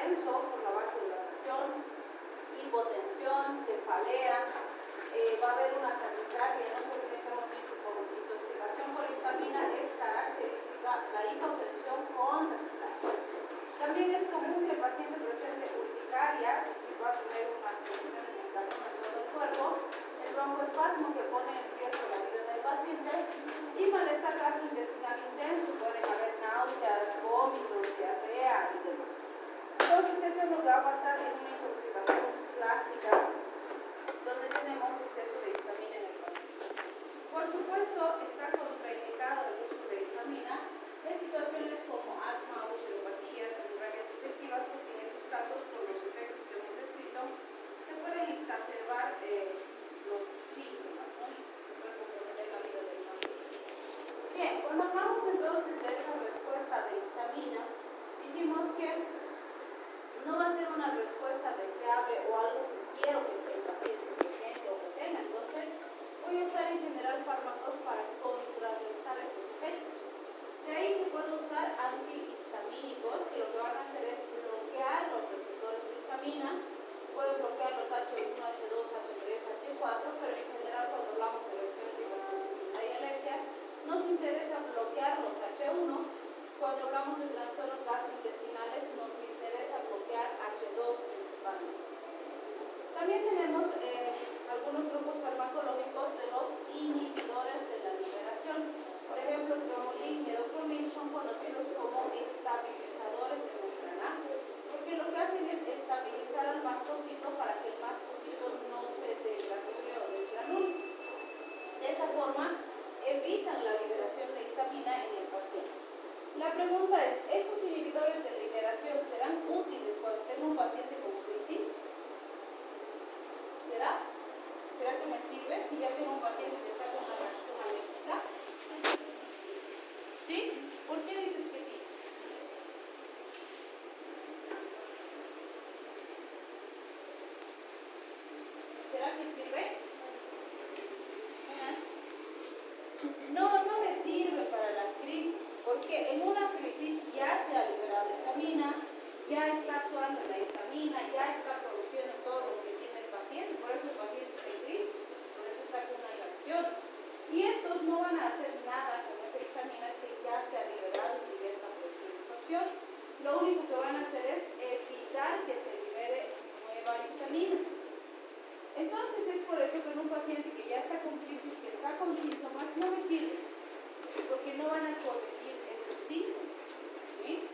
intenso por la vasodilatación, hipotensión, cefalea, va a haber una taquicardia. No se olviden que hemos dicho por intoxicación por histamina es característica la hipotensión con taquicardia. También es común que el paciente presente urticaria, es decir, va a tener una secreción de medicación en todo el cuerpo, el broncoespasmo que pone en riesgo la vida del paciente y malestar gastrointestinal intenso. Pueden haber náuseas, vómitos, diarrea y demás. Entonces eso es lo que va a pasar en una intoxicación clásica donde tenemos exceso de histamina en el paciente. Por supuesto, está contraindicado el uso de histamina en situaciones como asma, ulceropatías, hemorragias digestivas, porque en esos casos, por los efectos que hemos descrito, se pueden exacerbar los síntomas, ¿no? Y se puede comprometer la vida del paciente. Bien, cuando hablamos entonces de esta respuesta de histamina, dijimos que no va a ser una respuesta deseable o algo que quiero que el paciente presente o que tenga. Entonces, voy a usar en general fármacos para contrarrestar esos efectos. De ahí que puedo usar antihistamínicos, que lo que van a hacer es bloquear los receptores de histamina. Pueden bloquear los H1, H2, H3, H4, pero en general cuando hablamos de reacciones de hipersensibilidad y alergias, nos interesa bloquear los H1. Cuando hablamos de trastornos gastrointestinales, nos interesa bloquear H2 principalmente. También tenemos algunos grupos farmacológicos de los inhibidores de la liberación. Por ejemplo, cromolin y edopromil son conocidos como estabilizadores de membrana, porque lo que hacen es estabilizar al mastocito para que el mastocito no se desgranule o desgranule. De esa forma, evitan la liberación de histamina en el paciente. La pregunta es, ¿estos inhibidores de liberación serán útiles cuando tengo un paciente con crisis? ¿Será? ¿Será que me sirve si ya tengo un paciente que está con una reacción alérgica? ¿Sí? ¿Por qué dices que sí? ¿Será que sirve? No me sirve para las crisis, porque en una crisis ya se ha liberado histamina, ya está actuando la histamina, ya está produciendo todo lo que tiene el paciente, por eso el paciente está en crisis, por eso está con una reacción. Y estos no van a hacer nada con esa histamina que ya se ha liberado y que ya está produciendo su acción. Lo único que van a hacer es evitar que se libere nueva histamina. Entonces es por eso que en un paciente que ya está con crisis, que está con síntomas, no me sirve, porque no van a corregir esos síntomas, ¿sí?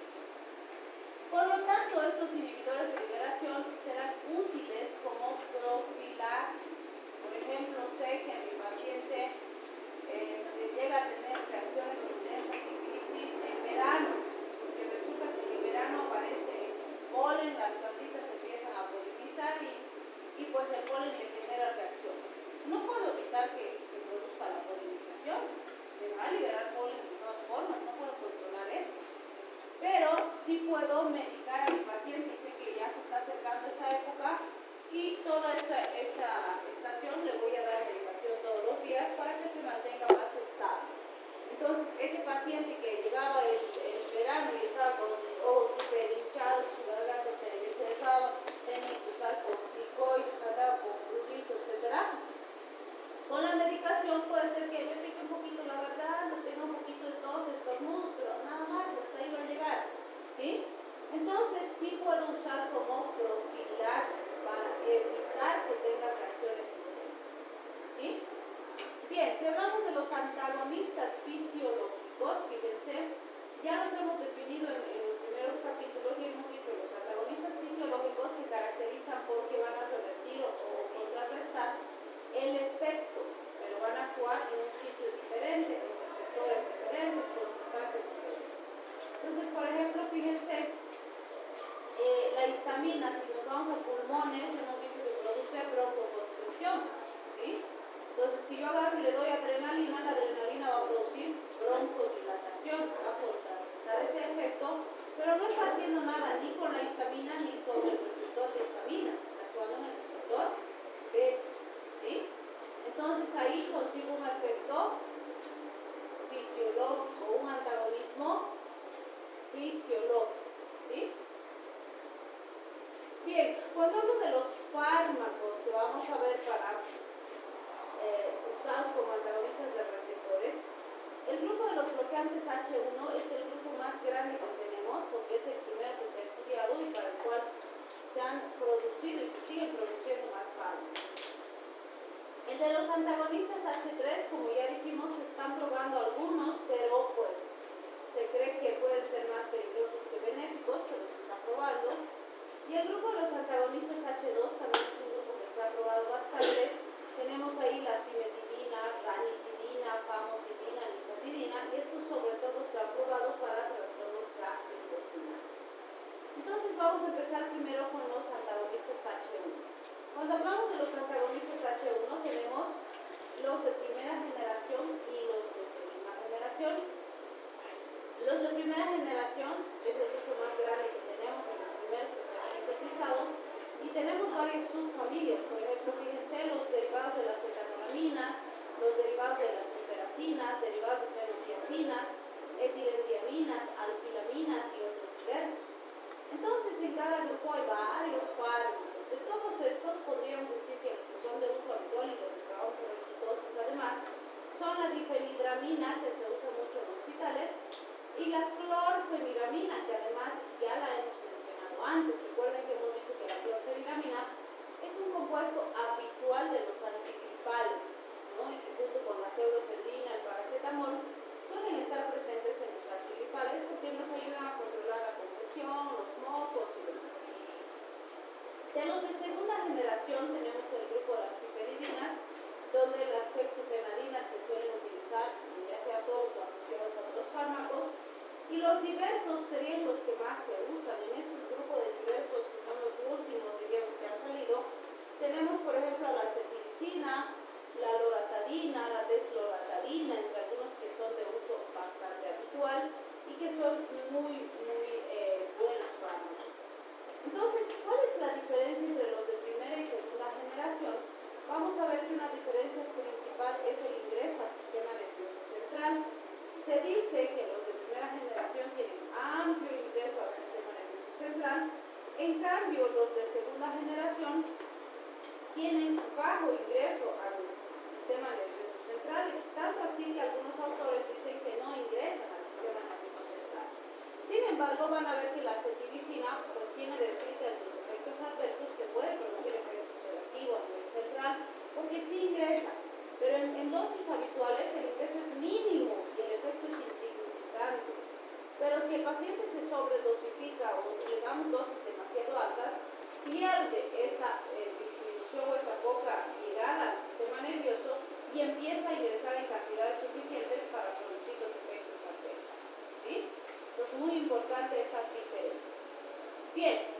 Por lo tanto, estos inhibidores de liberación serán útiles como profilaxis. Por ejemplo, sé que mi paciente llega a tener reacciones intensas y crisis en verano, porque resulta que en verano aparece polen, las plantitas empiezan a polinizar y pues el polen le genera reacción. No puedo evitar que se produzca la polinización, se va a liberar polen de todas formas, no puedo controlar eso. Pero sí puedo medicar a mi paciente y sé que ya se está acercando esa época y toda esa estación le voy a dar medicación todos los días para que se mantenga más estable. Entonces, ese paciente que llegaba el verano y estaba con los ojos súper hinchados, su garganta se le cerraba, tenía que usar corticoides, andaba con prurito, etc. Con la medicación puede ser que me pique un poquito la garganta, tenga un poquito de tos, estornudos, pero nada más, hasta ahí va a llegar, ¿sí? Entonces sí puedo usar como profilaxis para evitar que tenga reacciones intensas, ¿sí? Bien, si hablamos de los antagonistas fisiológicos, fíjense, ya los hemos definido en los primeros capítulos y hemos dicho que los antagonistas fisiológicos se caracterizan porque van a revertir o contrarrestar el efecto, pero van a actuar en un sitio diferente, en receptores diferentes, con sustancias diferentes. Entonces, por ejemplo, fíjense, la histamina, si nos vamos a pulmones, hemos dicho que produce broncoconstricción, ¿sí? Entonces, si yo agarro y le doy adrenalina, la adrenalina va a producir broncodilatación, va a contrarrestar ese efecto, pero no está haciendo nada ni con la histamina ni sobre el receptor de histamina, está actuando en el receptor beta, ¿sí? Entonces, ahí consigo un efecto fisiológico, un antagonismo fisiológico, ¿sí? Bien, cuando hablo de los fármacos que vamos a ver para usados como antagonistas de receptores, el grupo de los bloqueantes H1 es el grupo más grande que tenemos porque es el primero que se ha estudiado y para el cual se han producido y se siguen produciendo más fármacos. El de los antagonistas H3, como ya dijimos, se están probando algunos, pero pues se cree que pueden ser más peligrosos que benéficos, pero se está probando. Y el grupo de los antagonistas H2 también es un grupo que se ha probado bastante. Tenemos ahí la cimetidina, ranitidina, famotidina, nizatidina, y estos sobre todo se han probado para trastornos gastrointestinales. Entonces vamos a empezar primero con los antagonistas H1. Cuando hablamos de los antagonistas H1 tenemos los de primera generación y los de segunda generación. Los de primera generación es el grupo más grande que tenemos, en los primeros que se han sintetizado, y tenemos varias subfamilias. Por ejemplo, fíjense los derivados de las cetanolaminas, los derivados de las gluteracinas, derivados de fenotiacinas, etilendiaminas, alquilaminas y otros diversos. Entonces, en cada grupo hay varios fármacos. De todos estos, podríamos decir que los que son de uso habitual y de los que vamos a ver sus dosis además, son la difenhidramina, que se usa mucho en hospitales, y la clorfeniramina, que además ya la hemos mencionado antes. Recuerden que hemos dicho que la clorfeniramina es un compuesto habitual de los antigripales, ¿no? Y que junto con la pseudoefedrina, el paracetamol, suelen estar presentes en los antigripales porque nos ayudan a controlar la congestión, los mocos y demás. De los de segunda generación tenemos el grupo de las piperidinas, donde las fexofenadinas se suelen utilizar ya sea solos o asociados a otros fármacos, y los diversos serían los que más se usan. En ese grupo de diversos, que son los últimos, diríamos, que han salido, tenemos por ejemplo la cetiricina, la loratadina, la desloratadina, entre algunos que son de uso bastante habitual y que son muy buenos fármacos. Entonces, ¿cuál es la diferencia entre los de primera y segunda generación? Vamos a ver que una diferencia principal es el ingreso al sistema nervioso central. Se dice que los de primera generación tienen amplio ingreso al sistema nervioso central, en cambio los de segunda generación tienen bajo ingreso al sistema nervioso central, tanto así que algunos autores dicen que no ingresan al sistema nervioso central. Sin embargo, van a ver que la cetiricina pues tiene descrita en sus efectos adversos que puede producir efectos sedativos a nivel central, porque sí ingresa, pero en dosis habituales el ingreso es mínimo y el efecto es insignificante. Pero si el paciente se sobredosifica o le damos dosis demasiado altas, pierde esa disminución o esa poca llegada al sistema nervioso y empieza a ingresar en cantidades suficientes para producir los efectos adversos. ¿Sí? Entonces, muy importante esa diferencia. Bien,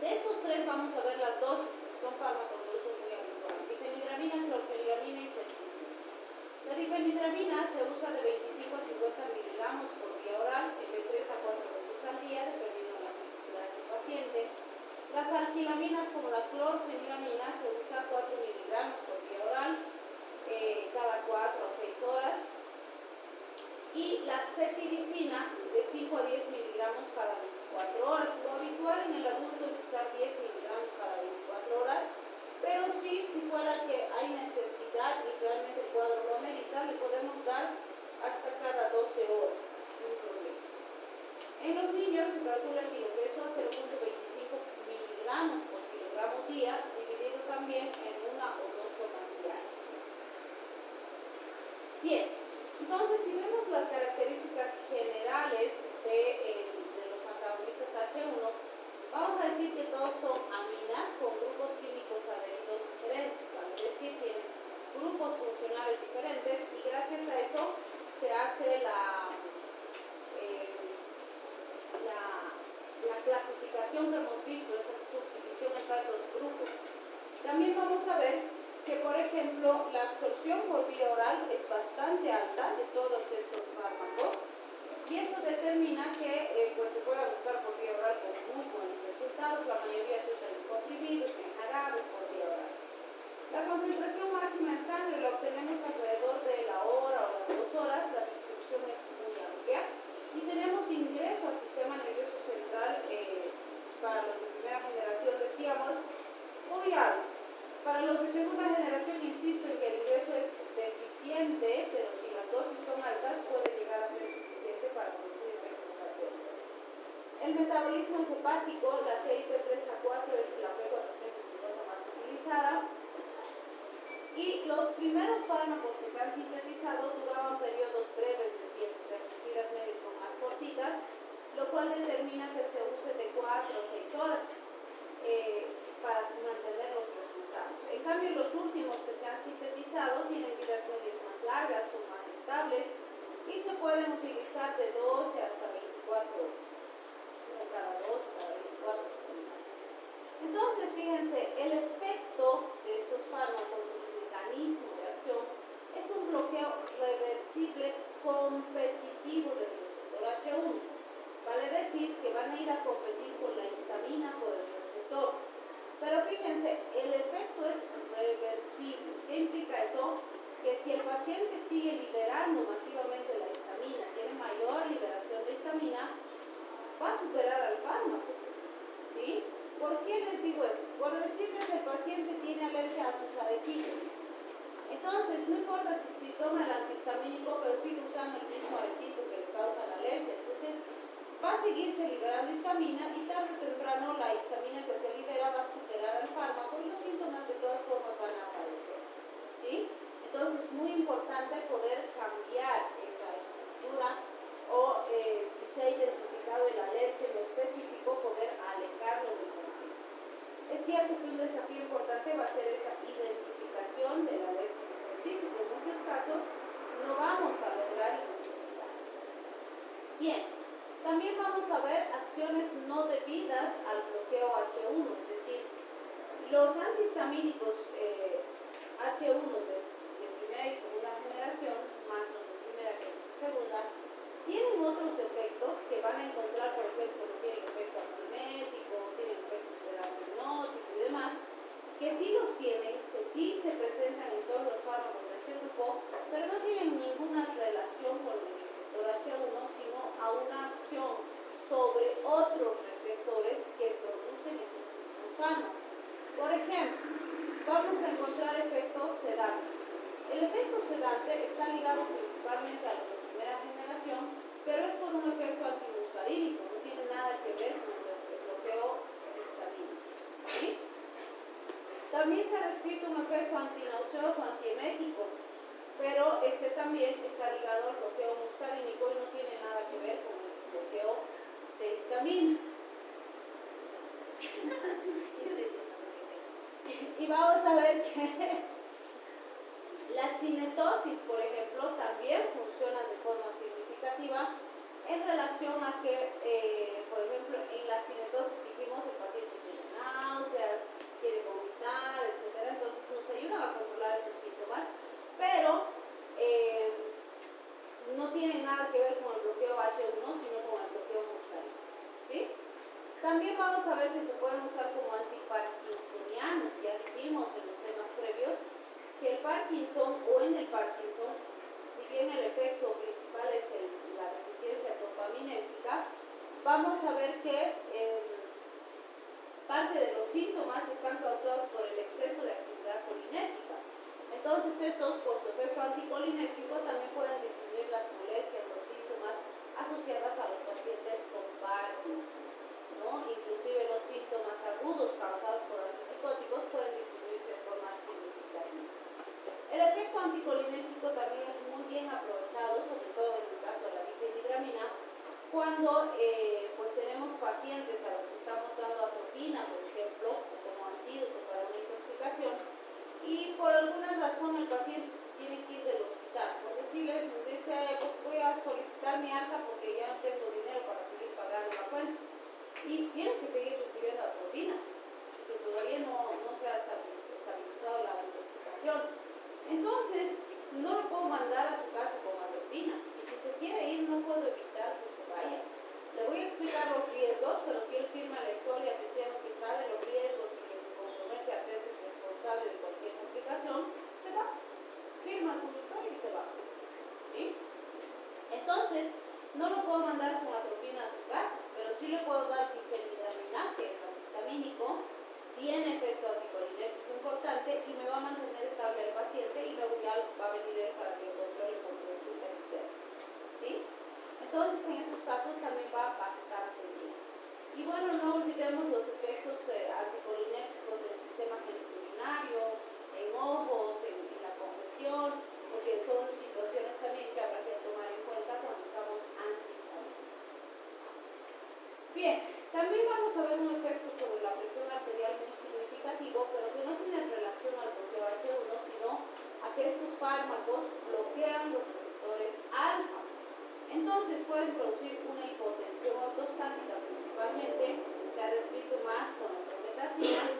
de estos tres vamos a ver las dosis, porque son fármacos de uso muy habitual: difenhidramina, clorfeniramina y cetiricina. La difenhidramina se usa de 25 a 50 miligramos por vía oral, de 3 a 4 veces al día, dependiendo de las necesidades del paciente. Las alquilaminas, como la clorfeniramina, se usa 4 miligramos por vía oral, cada 4 a 6 horas. Y la cetiricina, de 5 a 10 miligramos cada 24 horas. Lo habitual en el adulto es usar 10 miligramos cada 24 horas, pero sí, si fuera que hay necesidad y realmente el cuadro lo amerita, le podemos dar hasta cada 12 horas, sin problemas. En los niños se calcula el kilopeso a 0.25 miligramos por kilogramo día, dividido también en una o dos tomas diarias. Bien, entonces si vemos las características generales de los antagonistas H1, vamos a decir que todos son aminas con grupos químicos adheridos diferentes, vale decir, tienen grupos funcionales diferentes, y gracias a eso se hace la clasificación que hemos visto, esa subdivisión en tantos grupos. También vamos a ver que, por ejemplo, la absorción por vía oral es bastante alta de todos estos fármacos, y eso determina que pues se pueda usar por vía oral con muy buenos resultados. La mayoría se usan en comprimidos, en jarabes por vía oral. La concentración máxima en sangre la obtenemos alrededor de la hora o las 2 horas. La distribución es muy amplia y tenemos ingreso al sistema nervioso central para los de primera generación embolismo hepático, la CYP3A4 es la P450 más utilizada. Y los primeros fármacos que se han sintetizado duraban periodos breves de tiempo, o sea, sus vidas medias son más cortitas, lo cual determina que se use de 4 o 6 horas para mantener los resultados. En cambio, los últimos que se han sintetizado tienen vidas medias más largas, son más estables y se pueden utilizar de 12 hasta 24 horas, cada 12, cada 24 horas. Entonces, fíjense, el efecto de estos fármacos o su mecanismo de acción es un bloqueo reversible competitivo del receptor H1. Vale decir que van a ir a competir con la histamina por el receptor. Pero fíjense, el efecto es reversible. ¿Qué implica eso? Que si el paciente sigue liberando masivamente la histamina, tiene mayor liberación de histamina, va a superar al fármaco, ¿sí? ¿Por qué les digo eso? Por decirles que el paciente tiene alergia a sus aretitos. Entonces, no importa si toma el antihistamínico, pero sigue usando el mismo aretito que le causa la alergia. Entonces, va a seguirse liberando histamina y tarde o temprano la histamina que se libera va a superar al fármaco y los síntomas de todas formas van a aparecer, ¿sí? Entonces, es muy importante poder cambiar esa estructura o si se ha identificado el alérgeno específico, poder alejarlo del paciente. Es cierto que un desafío importante va a ser esa identificación del alérgeno específico. En muchos casos no vamos a lograr identificar. Bien, también vamos a ver acciones no debidas al bloqueo H1, es decir, los antihistamínicos H1 de primera y segunda generación, más los de primera que los de segunda, tienen otros efectos que van a encontrar, por ejemplo, que tienen efecto antimético, tienen efecto serotoninótico y demás, que sí los tienen, que sí se presentan en todos los fármacos de este grupo, pero no tienen ninguna relación con el receptor H1, sino a una acción sobre otros receptores que producen esos mismos fármacos. Por ejemplo, vamos a encontrar efecto sedante. El efecto sedante está ligado principalmente a los de primera generación, pero es por un efecto antimuscarínico, no tiene nada que ver con el bloqueo histamínico, ¿sí? También se ha descrito un efecto antinauseoso, antiemético, pero este también está ligado al bloqueo muscarínico y no tiene nada que ver con el bloqueo de histamina. Y vamos a ver que la cinetosis, por ejemplo, también funciona de forma significativa en relación a que, por ejemplo, en la cinetosis dijimos el paciente tiene náuseas, quiere vomitar, etc. Entonces nos ayudan a controlar esos síntomas, pero no tienen nada que ver con el bloqueo H1, sino con el bloqueo muscarínico, ¿sí? También vamos a ver que se pueden usar como antiparkinsonianos. Ya dijimos en los temas previos que el Parkinson o en el Parkinson, si bien el efecto principal es la deficiencia dopaminérgica, vamos a ver que parte de los síntomas están causados por el exceso de actividad colinérgica. Entonces estos, por su efecto anticolinérgico, también pueden disminuir las molestias, los síntomas asociados a los pacientes con Parkinson, ¿no? Inclusive los síntomas agudos causados por antipsicóticos pueden disminuirse de forma significativa. El efecto anticolinérgico también es muy bien aprovechado, sobre todo en el caso de la difenhidramina, cuando pues tenemos pacientes a los que estamos dando atropina, por ejemplo, como antídoto para una intoxicación, y por alguna razón el paciente se tiene que ir del hospital. Por decirles, nos dice, pues voy a solicitar mi alta porque ya no tengo dinero para seguir pagando la cuenta. Y tienen que seguir recibiendo atropina, porque todavía no se ha estabilizado la intoxicación. Entonces, no lo puedo mandar a su casa con atropina. Y si se quiere ir, no puedo evitar que se vaya. Le voy a explicar los riesgos, pero si él firma la historia diciendo que sabe los riesgos y que se compromete a hacerse responsable de cualquier complicación, se va. Firma su historia y se va. ¿Sí? Entonces, no lo puedo mandar con atropina a su casa, pero sí le puedo dar difenhidramina, que es antihistamínico, tiene efecto anticolinérgico importante y me va a mantener estable el paciente y luego ya va a venir él para que lo controle con consulta externa, ¿sí? Entonces en esos casos también va bastante bien. Y bueno, no olvidemos los efectos anticolinérgicos en el sistema genitourinario, en ojos, en la congestión, porque son situaciones también que habrá que tomar en cuenta cuando usamos antihistamínicos. Bien, también vamos a ver un efecto sobre la presión arterial muy significativo, pero que no tiene relación al bloqueo H1, sino a que estos fármacos bloquean los receptores alfa. Entonces pueden producir una hipotensión ortostática principalmente, se ha descrito más con la promethazina,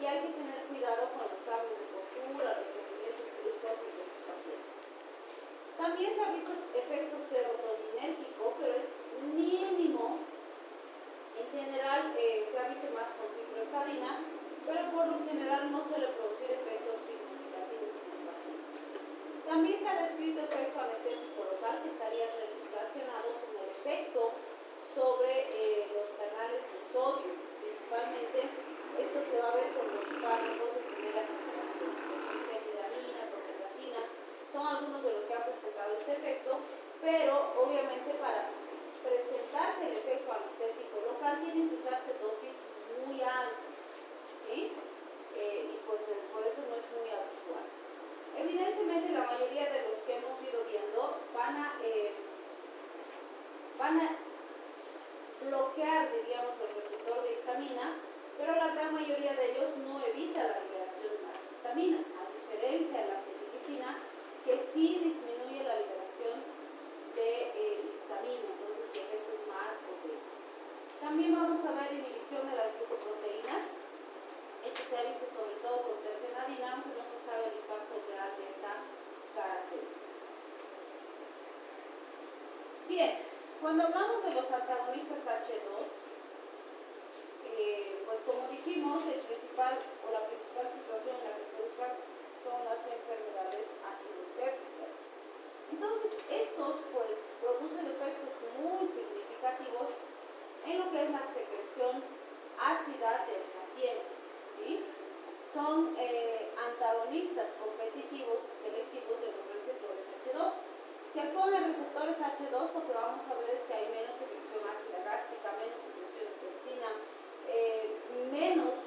y hay que tener cuidado con los cambios de postura, los movimientos bruscos de sus pacientes. También se ha visto efecto serotoninérgico, pero es mínimo. En general se ha visto más con ciclohexadina, pero por lo general no suele producir efectos significativos en el paciente. También se ha descrito efecto anestésico local que estaría relacionado con el efecto sobre los canales de sodio. Principalmente esto se va a ver con los fármacos de primera generación, fenidramina, promethazina, son algunos de los que han presentado este efecto, pero obviamente para presentarse el efecto anestésico local tienen que usarse dosis muy altas, ¿sí? Y pues por eso no es muy habitual. Evidentemente la mayoría de los que hemos ido viendo van a bloquear, diríamos, el receptor de histamina, pero la gran mayoría de ellos no evita la liberación de más histamina, a diferencia de la cetiricina, que sí disminuye la liberación de histamina, entonces su efecto es más potente. También vamos a ver inhibición de las glucoproteínas. Esto se ha visto sobre todo con terfenadina, aunque no se sabe el impacto real de esa característica. Bien, cuando hablamos de los antagonistas H2, pues como dijimos, la principal situación en la que se usan son las enfermedades acidopépticas. Entonces, estos pues producen efectos muy significativos en lo que es la secreción ácida del paciente, ¿sí? Son antagonistas competitivos y selectivos de los receptores H2. Si actúan en receptores H2, lo que vamos a ver es que hay menos secreción ácida gástrica, menos secreción de toxina, menos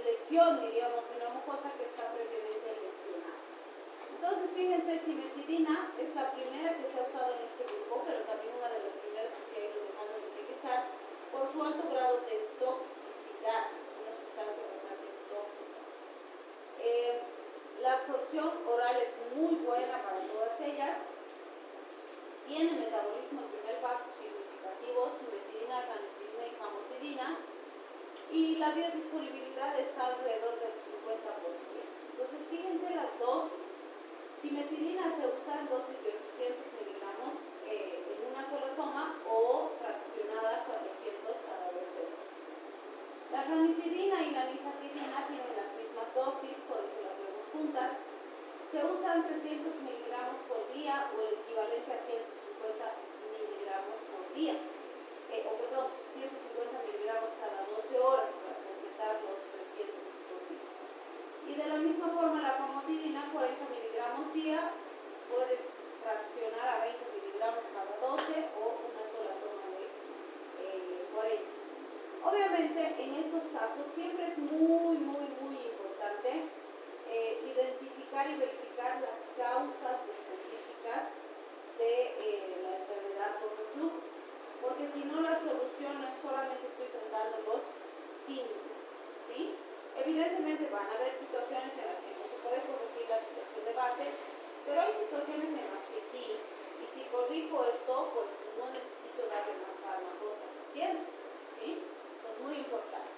lesión, diríamos, de una mucosa que está previamente lesionada. Entonces, fíjense, cimetidina es la primera que se ha usado en este grupo, pero también una de las primeras que se ha ido dejando de utilizar por su alto grado de toxicidad. Es una sustancia bastante tóxica. La absorción oral es muy buena para todas ellas. Tiene metabolismo de primer paso significativo, cimetidina, ranitidina y famotidina. Y la biodisponibilidad está alrededor del 50%. Entonces, fíjense las dosis. Cimetidina se usa en dosis de 800 miligramos en una sola toma o fraccionada 400 cada 12 horas. La ranitidina y la nizatidina tienen las mismas dosis, por eso las vemos juntas. Se usan 300 miligramos por día o el equivalente a 150 miligramos por día. 150 miligramos cada 12 horas para completar los 300 por día. Y de la misma forma la famotidina, 40 miligramos día, puedes fraccionar a 20 miligramos cada 12 o una sola toma de 40. Obviamente en estos casos siempre es muy importante identificar y verificar las causas específicas de la enfermedad por reflujo, porque si no la solución es solamente estoy tratando los síntomas, ¿sí? Evidentemente van a haber situaciones en las que no se puede corregir la situación de base, pero hay situaciones en las que sí, y si corrijo esto, pues no necesito darle más fármacos al paciente, ¿sí? Entonces, muy importante.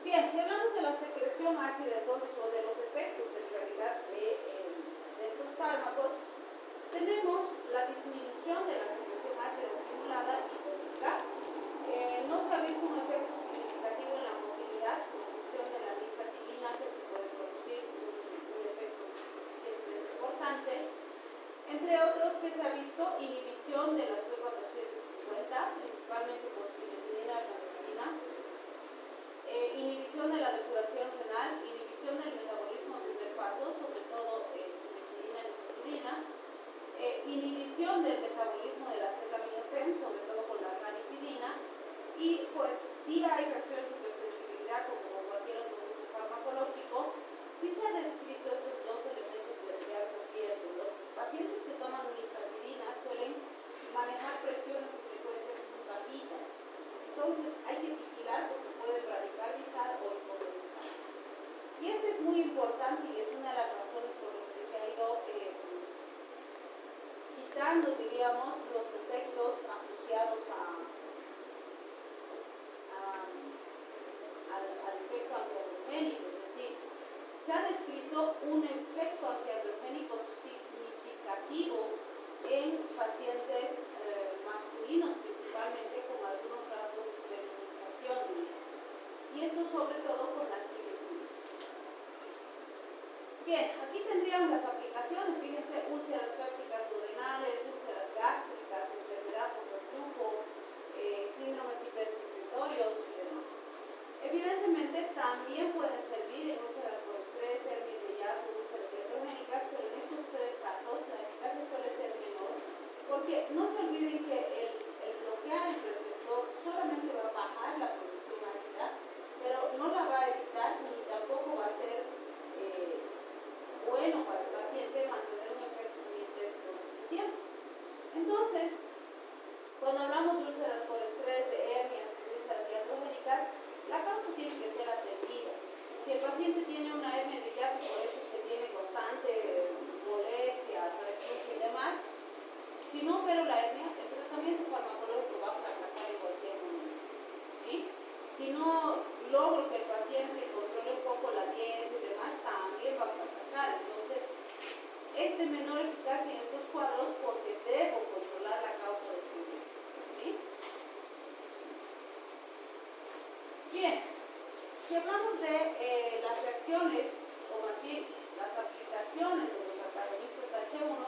Bien, si hablamos de la secreción ácida entonces, o de los efectos en realidad de estos fármacos, tenemos la disminución de la secreción ácida estimulada hipotrófica. No se ha visto un efecto significativo en la motilidad, con excepción de la nizatidina, que se puede producir un efecto suficientemente importante. Entre otros que se ha visto inhibición de las P450, principalmente con cimetidina y ranitidina, inhibición de la depuración renal, inhibición del metabolismo a primer paso, sobre todo cimetidina y nizatidina, inhibición destacando, diríamos, los efectos asociados al efecto antiandrogénico, es decir, se ha descrito un efecto antiandrogénico significativo en pacientes masculinos, principalmente con algunos rasgos de feminización, diríamos. Y esto sobre todo con la cibeturina. Bien, aquí tendríamos las aplicaciones, fíjense, úlceras pépticas duodenales, úlceras gástricas, enfermedad por reflujo, síndromes hipersecretorios y demás. Evidentemente también pueden servir en úlceras por estrés, hernias de hiato, úlceras iatrogénicas, pero en estos tres casos la eficacia suele ser menor, porque no se olviden que el bloquear el receptor solamente va a bajar la producción ácida, pero no la va a evitar ni tampoco va a ser bueno para el paciente mantener un efecto muy intenso por mucho tiempo. Entonces, cuando hablamos de úlceras por estrés, de hernias y úlceras iatrogénicas, la causa tiene que ser atendida. Si el paciente tiene una hernia de hiato, por eso es que tiene constante molestia, reflujo y demás, si no opero la hernia, el tratamiento farmacológico va a fracasar en cualquier momento, ¿sí? Si no logro que el paciente controle un poco la dieta y demás, también va a fracasar. Entonces, es de menor eficacia en estos cuadros porque debo controlar la causa del problema, ¿sí? Bien, si hablamos de las reacciones, o más bien las aplicaciones de los antagonistas H1,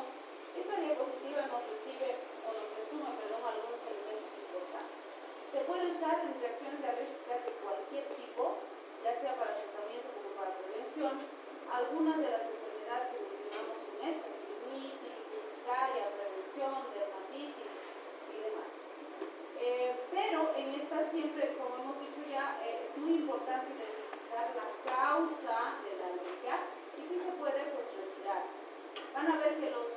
esta diapositiva nos resume algunos elementos importantes. Se puede usar en reacciones alérgicas de cualquier tipo, ya sea para tratamiento como para prevención. Algunas de las enfermedades que mencionamos son estas: rinitis, urticaria, prevención, dermatitis y demás. Pero en estas siempre, como hemos dicho ya, es muy importante identificar la causa de la alergia y si se puede, pues retirar. Van a ver que los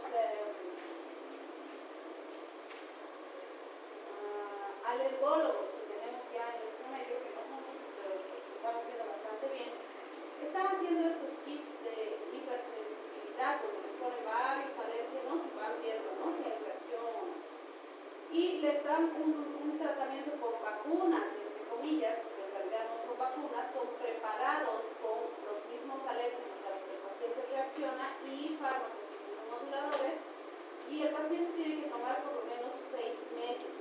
alergólogos que tenemos ya en nuestro medio, que no son muchos, pero que se están haciendo bastante bien, están haciendo estos kits de hipersensibilidad, donde les ponen varios alérgenos y van viendo, ¿no?, si hay reacción. Y les dan un tratamiento con vacunas, entre comillas, porque en realidad no son vacunas, son preparados con los mismos alérgenos a los que el paciente reacciona y fármacos inmunomoduladores, y el paciente tiene que tomar por lo menos 6 meses.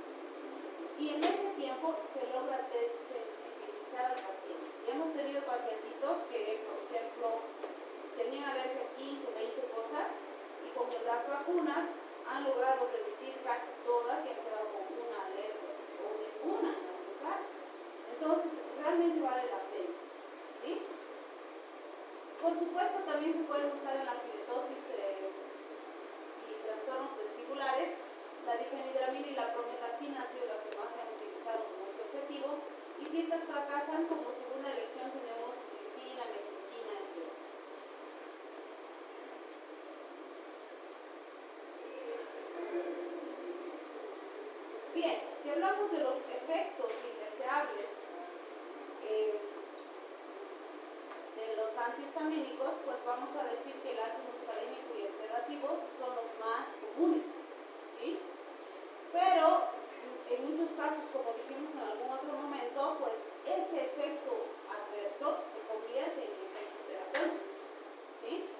Y en ese tiempo se logra desensibilizar al paciente. Y hemos tenido pacientitos que, por ejemplo, tenían alergia a 15, 20 cosas y con las vacunas han logrado remitir casi todas y han quedado con una alergia o ninguna en algún caso. Entonces, realmente vale la pena, ¿sí? Por supuesto, también se pueden usar en la cinetosis y trastornos vestibulares. La difenhidramina y la prometacina han sido las que más se han utilizado como ese objetivo. Y si estas fracasan, como segunda elección tenemos glicina, meticina, entre otros. Bien, si hablamos de los efectos indeseables de los antihistamínicos, pues vamos a decir que el antimuscarínico y el sedativo son los más comunes, ¿sí? Pero en muchos casos, como dijimos en algún otro momento, pues ese efecto adverso se convierte en efecto terapéutico, ¿sí?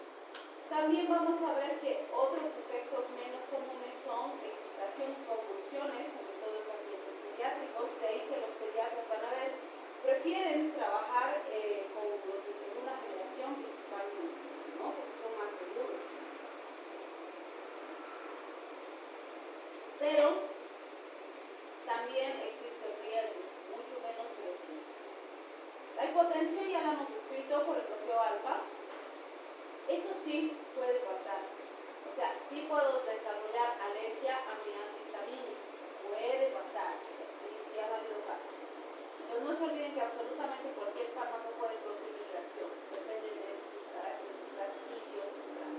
También vamos a ver que otros efectos menos comunes son excitación y convulsiones, sobre todo en pacientes pediátricos. De ahí que los pediatras, van a ver, prefieren trabajar con los de segunda generación principalmente, ¿no?, porque son más seguros. Pero también existe el riesgo, mucho menos, pero existe. La hipotensión ya la hemos descrito por el propio alfa. Esto sí puede pasar. O sea, sí puedo desarrollar alergia a mi antihistamínico. Puede pasar, sí ha habido casos. Entonces no se olviden que absolutamente cualquier fármaco puede producir reacción. Depende de sus características idiosincráticas.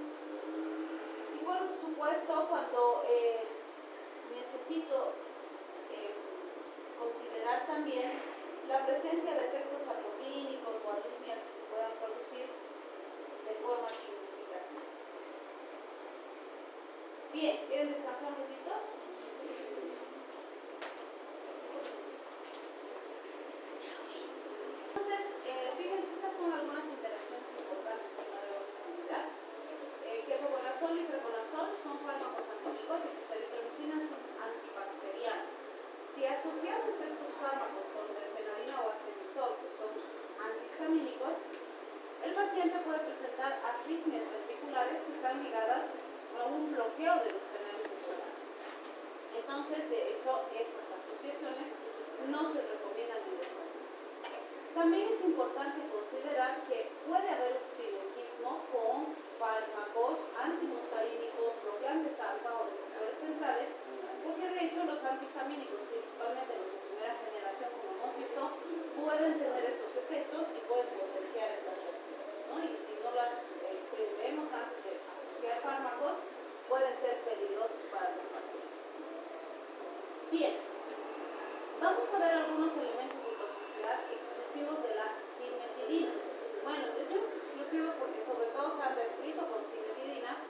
Y por supuesto, cuando necesito considerar también la presencia de efectos atoclínicos o arritmias que se puedan producir de forma significativa. Bien, ¿quieren descansar un poquito? Entonces, fíjense, estas son algunas interacciones importantes que no debemos olvidar. Ketoconazol y freconazol son fármacos antimicóticos, eritromicina es un antibacteriano. Si asociamos estos fármacos con terfenadina o acetizol, que son antihistamínicos, el paciente puede presentar arritmias ventriculares que están ligadas a un bloqueo de los canales de corazón. Entonces, de hecho, esas asociaciones no se recomiendan en los pacientes. También es importante considerar que puede haber sinergismo con fármacos antimuscarínicos, bloqueantes alfa o depresores centrales, porque de hecho los antihistamínicos, principalmente los de primera generación, como hemos visto, pueden tener estos efectos y pueden potenciar esas reacciones, ¿no? Y si no las prevemos antes de asociar fármacos, pueden ser peligrosos para los pacientes. Bien, vamos a ver algunos elementos de toxicidad exclusivos de la cimetidina. Bueno, decimos exclusivos porque sobre todo se han descrito con cimetidina,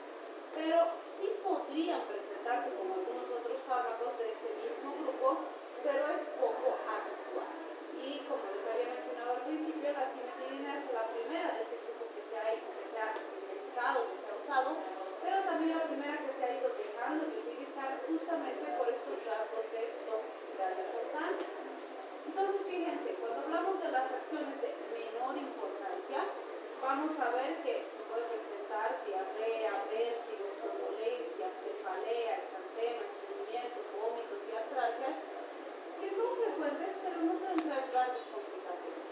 pero sí podrían presentarse como algunos otros fármacos de este mismo grupo, pero es poco habitual. Y como les había mencionado al principio, la cimetidina es la primera de este grupo que se ha sintetizado, que se ha usado, pero también la primera que se ha ido dejando de utilizar justamente por estos rasgos de toxicidad importante. Entonces, fíjense, cuando hablamos de las acciones de menor importancia, vamos a ver que se puede presentar diarrea, vértigo, somnolencia, cefalea, exantema, estreñimiento, vómitos y artralgias, que son frecuentes, pero no son las grandes complicaciones.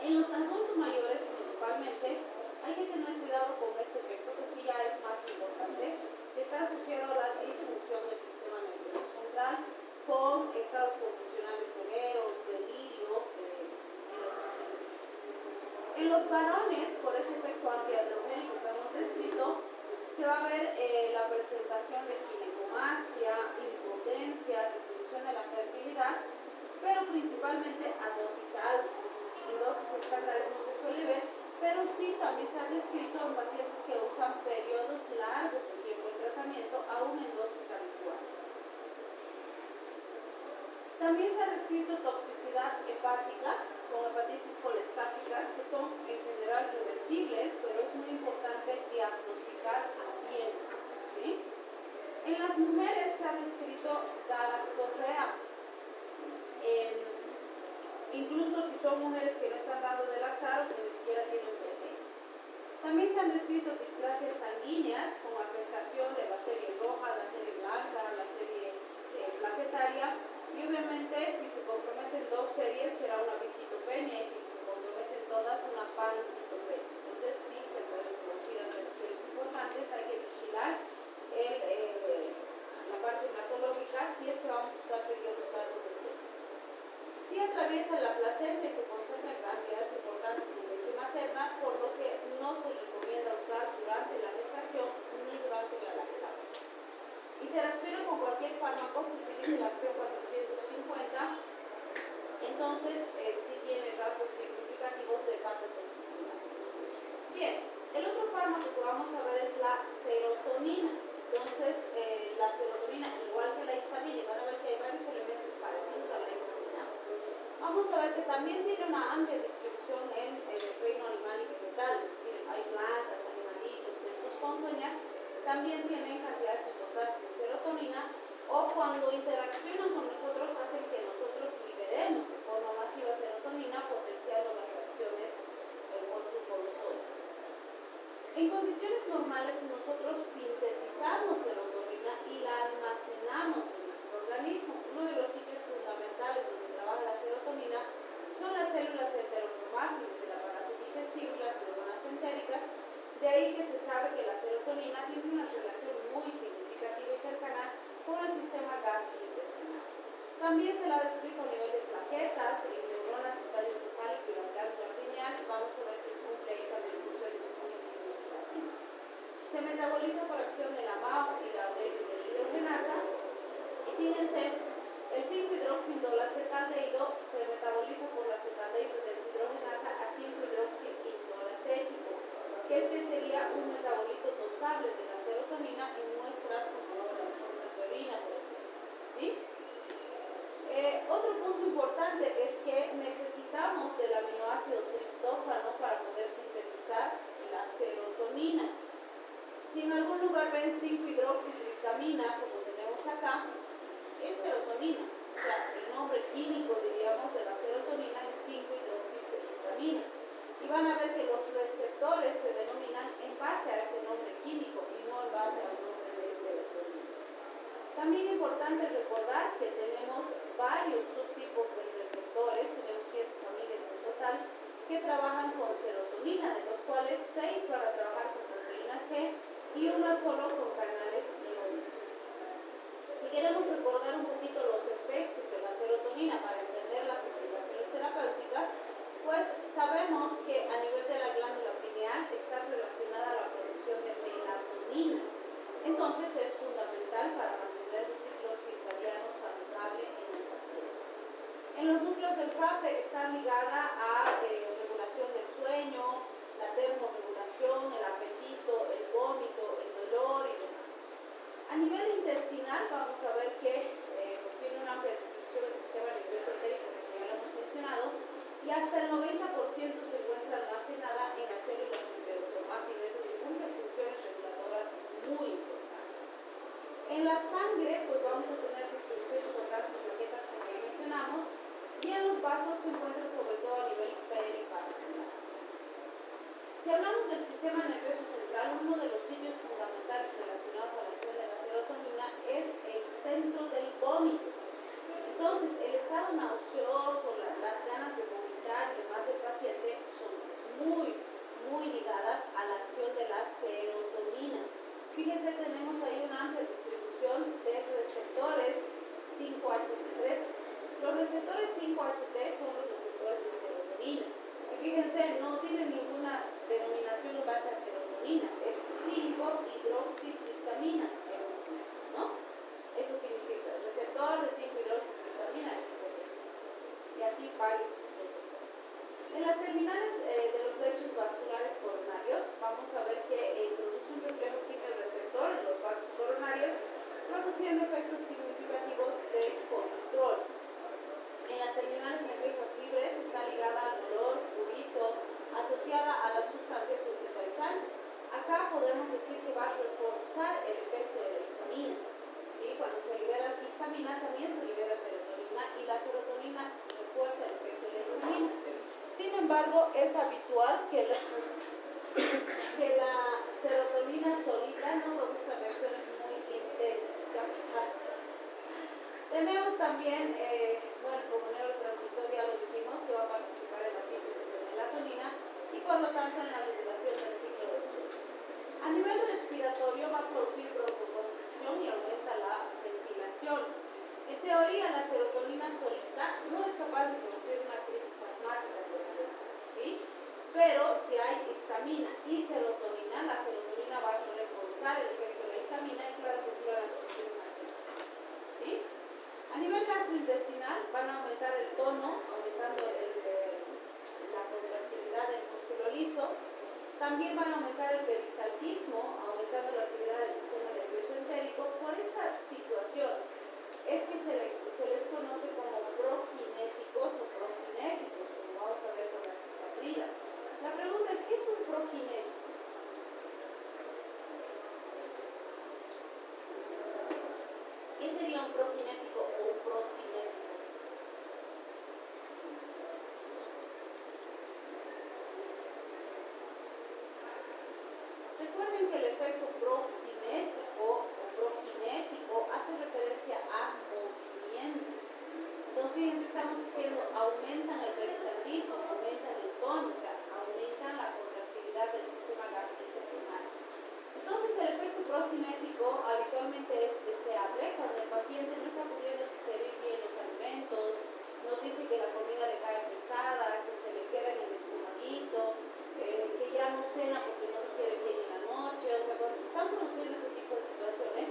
En los adultos mayores, principalmente, hay que tener cuidado con este efecto, que sí ya es más importante, que está asociado a la disfunción del sistema nervioso central, con estados convulsionales severos, delirio en los pacientes. En los varones, por ese efecto antiandrogénico que hemos descrito, se va a ver la presentación de ginecomastia, impotencia, disminución de la fertilidad, pero principalmente a dosis altas. En dosis estándares no se suele ver, pero sí también se ha descrito en pacientes que usan periodos largos de tiempo de tratamiento, aún en dosis habituales. También se ha descrito toxicidad hepática con hepatitis colestásicas, que son en general reversibles, pero es muy importante diagnosticar a tiempo, ¿sí? En las mujeres se ha descrito galactorrea, incluso si son mujeres que no están dando de lactar o que ni siquiera tienen bebé. También se han descrito displasias sanguíneas con afectación de la serie roja, la serie blanca, la serie plaquetaria. Y obviamente si se comprometen dos series será una bicitopenia, y si se comprometen todas una pancitopenia. Entonces sí se pueden producir alteraciones importantes, hay que vigilar la parte hematológica si es que vamos a usar periodos largos de tiempo. Si atraviesa la placenta y se concentra en cantidades importantes en leche materna, por lo que no se recomienda usar durante la gestación ni durante la lactancia. Interacciona con cualquier fármaco que utilice las P450, entonces sí tiene rasgos significativos de hepatotoxicidad. Bien, el otro fármaco que vamos a ver es la serotonina. Entonces, la serotonina, igual que la histamina, van a ver que hay varios elementos parecidos a la histamina. Vamos a ver que también tiene una amplia distribución en el reino animal y vegetal, es decir, hay plantas, animalitos, tensos ponzoñas, también tienen cantidades importantes de serotonina, o cuando interaccionan con nosotros hacen que nosotros liberemos de forma masiva serotonina, potenciando las reacciones por su consumo. En condiciones normales nosotros sintetizamos serotonina y la almacenamos en nuestro organismo. Uno de los sitios fundamentales donde trabaja la serotonina son las células enterocromátiles del aparato digestivo y las neuronas entéricas. De ahí que se sabe que la serotonina tiene una relación muy significativa y cercana con el sistema gastrointestinal. También se la ha descrito a nivel de plaquetas, en neuronas del tallo encefálico y la glándula pineal, y vamos a ver que cumple ahí también funciones muy significativas. Se metaboliza por acción de la MAO y la deshidrogenasa. Y fíjense, el 5-hidroxiindolacetaldehído se metaboliza por la acetaldehído deshidrogenasa a 5-hidroxiindolacético, que este sería un metabolito dosable de la serotonina en muestras que los receptores se denominan en base a este nombre químico y no en base al nombre de serotonina. También es importante recordar que tenemos varios subtipos de receptores, tenemos 7 familias en total, que trabajan con serotonina, de los cuales 6 van a trabajar con proteínas G y una solo con canales iónicos. Si queremos recordar un poquito los efectos de la serotonina para entender las implicaciones terapéuticas, pues sabemos que a nivel de la glándula pineal está relacionada la producción de melatonina. Entonces es fundamental para mantener un ciclo circadiano saludable en el paciente. En los núcleos del PAFE está ligada a regulación del sueño, la termorregulación, el apetito, el vómito, el dolor y demás. A nivel intestinal vamos a ver que pues tiene una amplia distribución del sistema nervioso entérico, como ya lo hemos mencionado, y hasta el 90% se encuentra almacenada en las células enterosomáticas, donde cumple funciones reguladoras muy importantes. En la sangre, pues vamos a tener distribución importante de plaquetas, como ya mencionamos, y en los vasos se encuentra sobre todo a nivel perivascular. Si hablamos del sistema nervioso central, uno de los sitios fundamentales relacionados a la acción de la serotonina es el centro del vómito. Entonces, el estado nauseoso, las ganas de vomitar y demás del paciente son muy ligadas a la acción de la serotonina. Fíjense, tenemos ahí una amplia distribución de receptores 5-HT3. Los receptores 5-HT son los receptores de serotonina. Y fíjense, no tienen ninguna denominación en base a serotonina, es 5-hidroxitriptamina, ¿no? Eso significa el receptor de 5-hidroxitriptamina y así varios receptores. En las terminales de los lechos vasculares coronarios vamos a ver que produce un reflejo quimio-receptor en los vasos coronarios, produciendo efectos significativos de control. En las terminales nerviosas libres está ligada al dolor, prurito, asociada a las sustancias urticalizantes. Acá podemos decir que va a reforzar el efecto de la histamina. ¿Sí? Cuando se libera histamina también se libera serotonina y la serotonina refuerza el efecto de la histamina. Sin embargo, es habitual que la serotonina solita no produzca reacciones muy intensas. ¿Qué ha pasado? Tenemos también, como neurotransmisor ya lo dijimos, que va a participar en la síntesis de melatonina y por lo tanto en la regulación del ciclo del sueño. A nivel respiratorio va a producir broncoconstricción y aumenta la ventilación. En teoría, la serotonina solita no es capaz de producir una crisis asmática, por ejemplo, ¿sí? Pero si hay histamina y serotonina, la serotonina va a reforzar el efecto de la histamina y claro que sí van a producir una crisis, ¿sí? A nivel gastrointestinal van a aumentar el tono, aumentando la contractilidad del músculo liso. También van a aumentar el peristaltismo, aumentando la actividad del sistema nervioso entérico. Por esta situación es que se les conoce como prokinéticos o procinéticos, como vamos a ver con la cisaprida. La pregunta es, ¿qué es un prokinético? ¿Qué sería un prokinético o un procinético? Recuerden que el efecto procinético o prokinético hace referencia a movimiento. Entonces, fíjense, estamos diciendo, aumentan el peristaltismo, aumentan el tono, o sea, aumentan la contractilidad del sistema gastrointestinal. Entonces, el efecto procinético habitualmente es deseable cuando el paciente no está pudiendo digerir bien los alimentos, nos dice que la comida le cae pesada, que se le queda en el estomaguito, que ya no cena porque no digiere bien en la noche. O sea, cuando se están produciendo ese tipo de situaciones,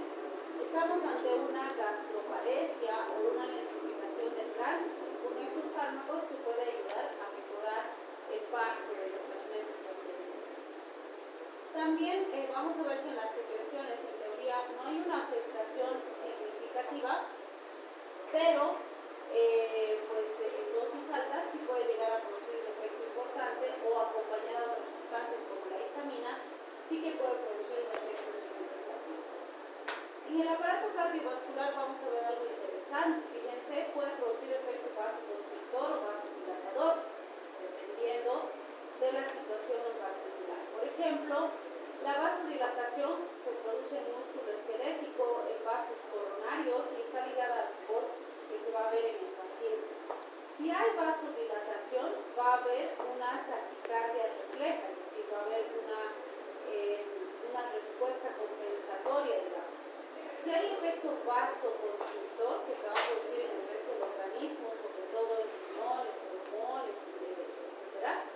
estamos ante una gastroparesia o una lentificación del tránsito. Con estos fármacos se puede ayudar a mejorar el paso de los alimentos hacia el intestino. También vamos a ver que en las secreciones, en teoría, no hay una afectación significativa, pero en dosis altas sí puede llegar a producir un efecto importante o acompañado de sustancias como la histamina, sí que puede producir un efecto significativo. En el aparato cardiovascular vamos a ver algo interesante. Fíjense, puede producir efecto vasoconstrictor o vasodilatador, dependiendo de la situación o a haber una taquicardia refleja, es decir, va a haber una respuesta compensatoria, digamos. Si hay efecto vasoconstrictor que se va a producir en el resto del organismo, sobre todo en riñones, pulmones, etc.,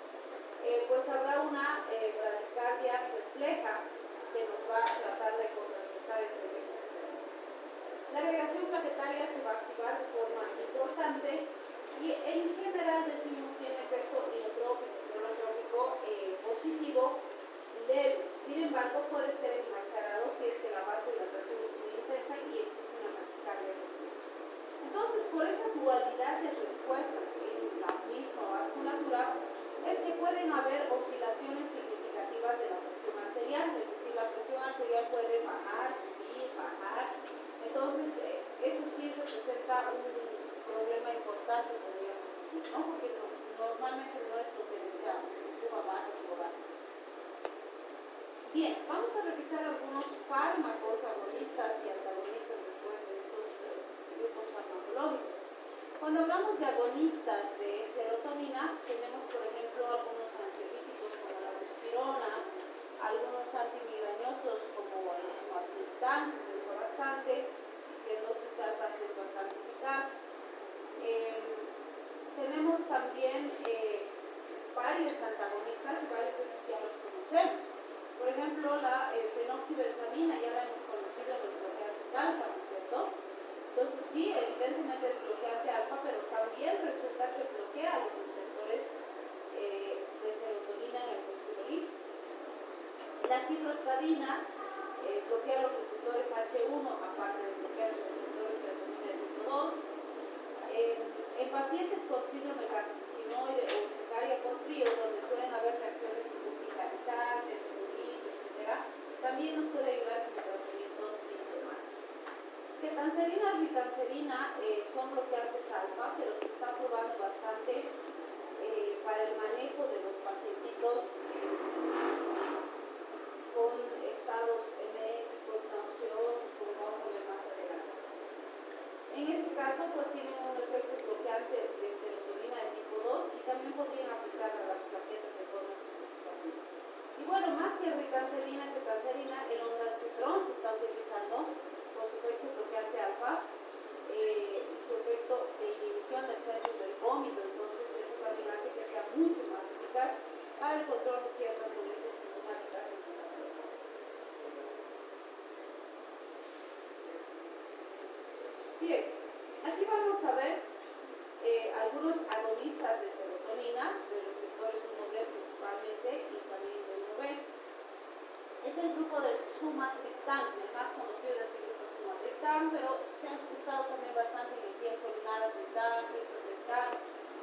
pues habrá una bradicardia refleja que nos va a tratar de contrarrestar ese efecto específico. La agregación plaquetaria se va a activar de forma importante y en general decimos tiene efecto inotrópico positivo leve. Sin embargo, puede ser enmascarado si es que la vasodilatación es muy intensa y existe una taquicardia refleja. Entonces, por esa dualidad de respuestas en la misma vasculatura, es que pueden haber oscilaciones significativas de la presión arterial, es decir, la presión arterial puede bajar, subir, bajar. Entonces, eso sí representa un problema importante, podríamos decir, ¿no? Porque normalmente no es lo que deseamos, que suba, baja, suba, baja. Bien, vamos a revisar algunos fármacos agonistas y antagonistas después de estos grupos farmacológicos. Cuando hablamos de agonistas de serotonina, tenemos por ejemplo algunos ansiolíticos como la risperidona, algunos antimigrañosos como el sumatriptán, que se usa bastante, que en dosis altas es bastante eficaz. Tenemos también varios antagonistas y varios de esos ya los conocemos. Por ejemplo, la fenoxibenzamina ya la hemos conocido en los bloqueantes alfa, ¿no es cierto? Entonces sí, evidentemente es bloqueante alfa, pero también resulta que bloquea los receptores de serotonina en el músculo liso. La ciprotadina bloquea los receptores H1, aparte de bloquear los receptores de serotonina tipo 2. En pacientes con síndrome carcinoide o urticaria por frío, donde suelen haber reacciones urticalizantes, etc., también nos puede ayudar como tratamiento sintomático. Ketanserina y ritanserina son bloqueantes alfa, pero se está probando bastante para el manejo de los pacientitos con estados eméticos, nauseosos, como vamos a ver más adelante. En este caso, pues tienen un efecto bloqueante de serotonina de tipo 2 y también podrían afectar a las plaquetas de forma significativa. Y bueno, más que ritanserina, ketanserina, el ondansetrón se está utilizando por su efecto bloqueante alfa y su efecto de inhibición del centro del vómito. Entonces, eso también hace que sea mucho más eficaz para el control de ciertas molestias sintomáticas en el paciente. Bien, aquí vamos a ver algunos agonistas de serotonina, de receptores 1D principalmente y también del 1B. Es el grupo del sumatriptán, el más conocido de este grupo es sumatriptán, pero se han usado también bastante en el tiempo el naratriptán, risotriptán,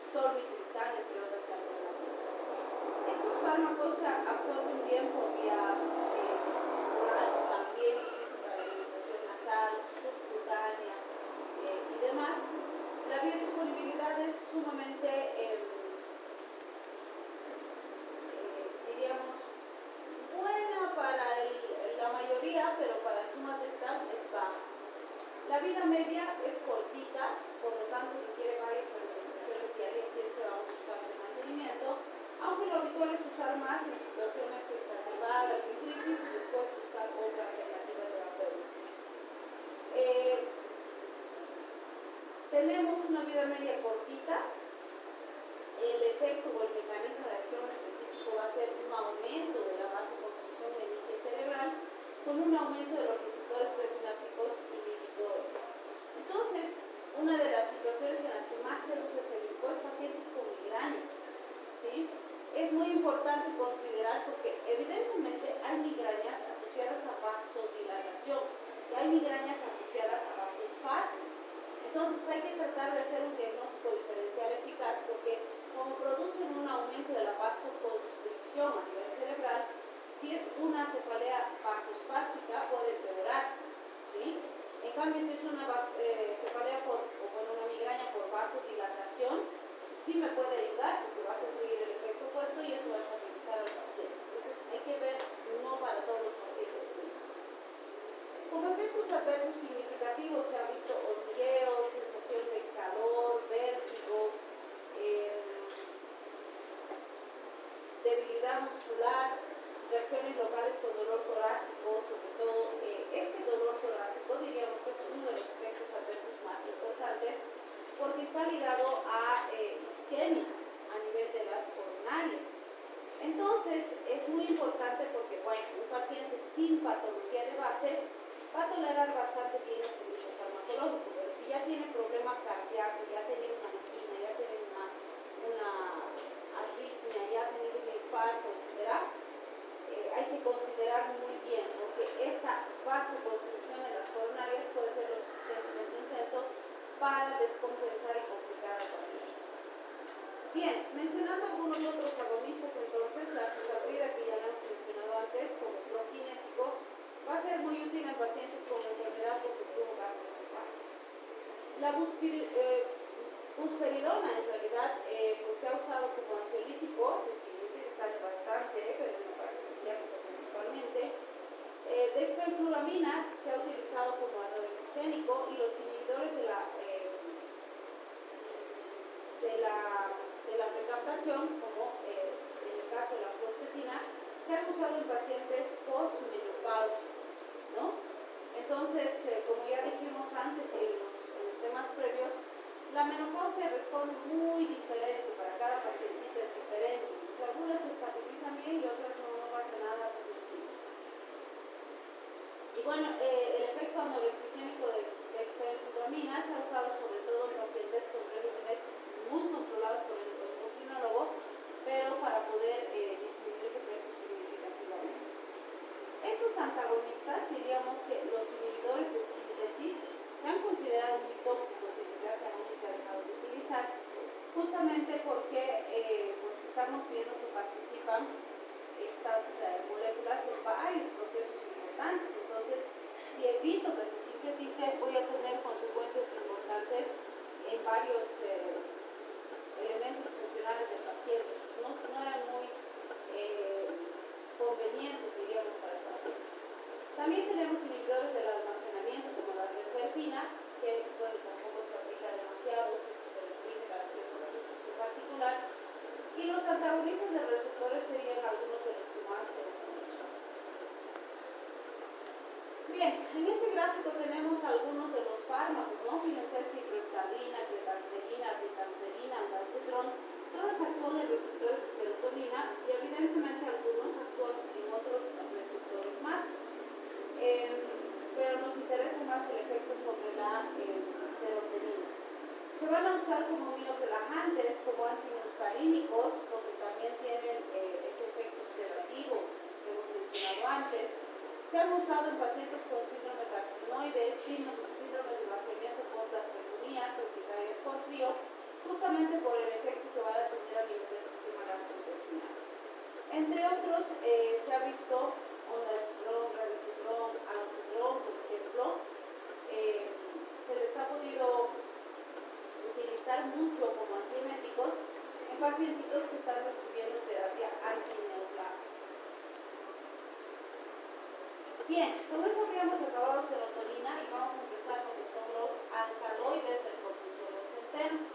solmitriptán, entre otras alternativas. Estos fármacos se absorben bien por vía oral, también existen para administración nasal, subcutánea y demás. La biodisponibilidad es sumamente, diríamos, buena para la mayoría, pero para el sumatriptán es baja. La vida media es cortita, por lo tanto requiere varias administraciones diarias si es que vamos a usar de mantenimiento, aunque lo habitual es usar más en situaciones exacerbadas, en crisis, y después buscar otra alternativa terapéutica. Tenemos una vida media cortita. El efecto o el mecanismo de acción específico va a ser un aumento de la vasoconstricción meningia cerebral con un aumento de los receptores presinápticos inhibidores. Entonces, una de las situaciones en las que más se usa este grupo es pacientes con migraña, ¿sí? Es muy importante considerar porque evidentemente hay migrañas asociadas a vasodilatación y hay migrañas asociadas a vasoespasmo. Entonces hay que tratar de hacer un diagnóstico diferencial eficaz porque como producen un aumento de la vasoconstricción a nivel cerebral, si es una cefalea vasoespástica puede empeorar, ¿sí? En cambio, si es una cefalea una migraña por vasodilatación, sí me puede ayudar porque va a conseguir el efecto opuesto y eso va a estabilizar al paciente. Entonces hay que ver, no para todos los pacientes, sí. Como efectos adversos significativos se ha visto hormigueo, sensación de calor, vértigo, debilidad muscular, reacciones locales con dolor torácico, sobre todo este dolor torácico diríamos que es uno de los efectos adversos más importantes porque está ligado a isquemia a nivel de las coronarias. Entonces es muy importante porque, bueno, un paciente sin patología de base va a tolerar bastante bien este uso farmacológico, pero si ya tiene problema cardíaco, ya ha tenido una angina, ya ha tenido una arritmia, ya ha tenido un infarto, etc., hay que considerar muy bien porque esa vasoconstricción de las coronarias puede ser lo suficientemente intenso para descompensar y complicar al paciente. Bien, mencionando algunos otros agonistas, entonces, la cisaprida, que ya lo hemos mencionado antes, como prokinético, va a ser muy útil en pacientes con enfermedad por reflujo gastroesofágico. La busperidona, en realidad, pues se ha usado como ansiolítico, se sigue utilizando bastante, pero en la parte psiquiátrica principalmente. Dextroenfluramina se ha utilizado como anorexigénico y los inhibidores de la recaptación, como en el caso de la fluoxetina, se han usado en pacientes postmenopáusicos, ¿no? Entonces, como ya dijimos antes en los temas previos, la menopausia responde muy diferente, para cada pacientita es diferente. O sea, algunas se estabilizan bien y otras no pasa nada reducido. Y bueno, el efecto anorexigénico de dextroenfluramina se ha usado sobre todo en pacientes con regímenes muy controlados por el endocrinólogo, pero para poder disminuir de peso significativamente. Estos antagonistas, diríamos que los inhibidores de síntesis se han considerado muy tóxicos y desde hace años se ha dejado de utilizar, justamente porque pues estamos viendo que participan estas moléculas en varios procesos importantes. Entonces, si evito que se sintetice, voy a tener consecuencias importantes en varios elementos funcionales del paciente. Pues no eran muy convenientes, diríamos, para el paciente. También tenemos inhibidores del almacenamiento, como la reserpina, que bueno, tampoco se aplica demasiado, se restringe para ciertos usos en particular. Y los antagonistas de receptores serían algunos de los que más se utilizan. Bien, en este gráfico tenemos algunos de los fármacos, ¿no? Fíjense, ciprofloxacina, cletancerina, ritancerina, ondansetron, todas actúan en receptores de serotonina y evidentemente algunos actúan en otros receptores más. Pero nos interesa más el efecto sobre la serotonina. Se van a usar como miorelajantes, como antimuscarínicos, porque también tienen ese efecto sedativo que hemos mencionado antes. Se han usado en pacientes con síndrome carcinoide, síndrome de vaciamiento post-gastrectomía, urticarias por frío, justamente por el efecto que van a tener a nivel del sistema gastrointestinal. Entre otros, se ha visto ondansetron, ramisetron, alosetron, por ejemplo. Se les ha podido utilizar mucho como antieméticos en pacientitos que están recibiendo terapia antineoplasia. Bien, con eso habríamos acabado serotonina y vamos a empezar con lo que son los alcaloides del cortisol centeno.